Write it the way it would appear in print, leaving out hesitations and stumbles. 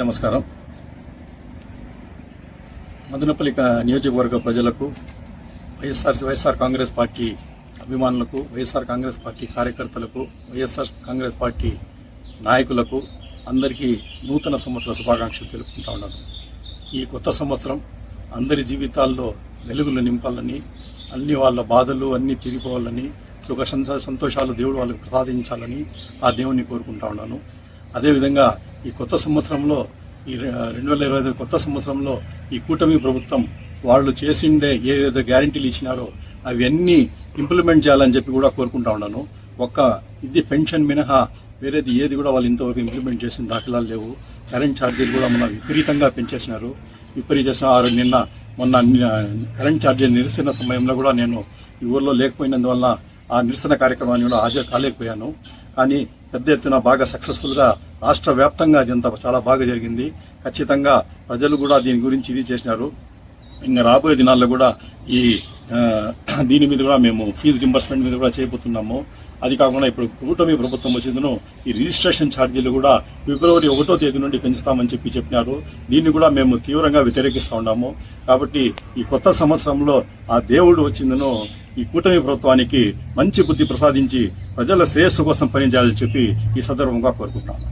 నమస్కారం. మదనపల్లి నియోజకవర్గ ప్రజలకు, వైఎస్ఆర్ కాంగ్రెస్ పార్టీ అభిమానులకు, వైఎస్ఆర్ కాంగ్రెస్ పార్టీ కార్యకర్తలకు, వైఎస్ఆర్ కాంగ్రెస్ పార్టీ నాయకులకు అందరికీ నూతన సంవత్సర శుభాకాంక్షలు తెలుపుకుంటా ఉన్నాను. ఈ కొత్త సంవత్సరం అందరి జీవితాల్లో వెలుగులు నింపాలని, అన్ని వాళ్ళ బాధలు అన్నీ తిరిగిపోవాలని, సుఖ సంతోషాలు దేవుడు వాళ్ళకు ప్రసాదించాలని ఆ దేవుణ్ణి కోరుకుంటా ఉన్నాను. అదేవిధంగా ఈ కొత్త సంవత్సరంలో, ఈ 2025 కొత్త సంవత్సరంలో ఈ కూటమి ప్రభుత్వం వాళ్ళు చేసిండే ఏదైతే గ్యారంటీలు ఇచ్చినారో అవన్నీ ఇంప్లిమెంట్ చేయాలని చెప్పి కూడా కోరుకుంటా ఉన్నాను. ఇది పెన్షన్ మినహా వేరేది ఏది కూడా వాళ్ళు ఇంతవరకు ఇంప్లిమెంట్ చేసిన దాఖలాలు లేవు. కరెంట్ ఛార్జీలు కూడా మనం విపరీతంగా పెంచేసినారు. మొన్న కరెంట్ ఛార్జీలు నిరసన సమయంలో కూడా నేను ఈ ఊర్లో లేకపోయినందువల్ల ఆ నిరసన కార్యక్రమాన్ని కూడా హాజరు కాలేకపోయాను. కానీ పెద్ద ఎత్తున బాగా సక్సెస్ఫుల్ గా రాష్ట్ర వ్యాప్తంగా అదంతా చాలా బాగా జరిగింది. ఖచ్చితంగా ప్రజలు కూడా దీని గురించి ఇది చేసినారు. ఇంకా రాబోయే దినాల్లో కూడా ఈ దీని మీద కూడా మేము ఫీజు రింబర్స్మెంట్ మీద కూడా చేయబోతున్నాము. అది కాకుండా ఇప్పుడు కూటమి ప్రభుత్వం వచ్చిందను ఈ రిజిస్ట్రేషన్ ఛార్జీలు కూడా ఫిబ్రవరి 1వ తేదీ నుండి పెంచుతామని చెప్పినారు. దీన్ని కూడా మేము తీవ్రంగా వ్యతిరేకిస్తా ఉన్నాము. కాబట్టి ఈ కొత్త సంవత్సరంలో ఆ దేవుడు వచ్చిందను ఈ కూటమి ప్రభుత్వానికి మంచి బుద్ధి ప్రసాదించి ప్రజల శ్రేయస్సు కోసం పనిచేయాలని చెప్పి ఈ సందర్భంగా కోరుకుంటున్నాను.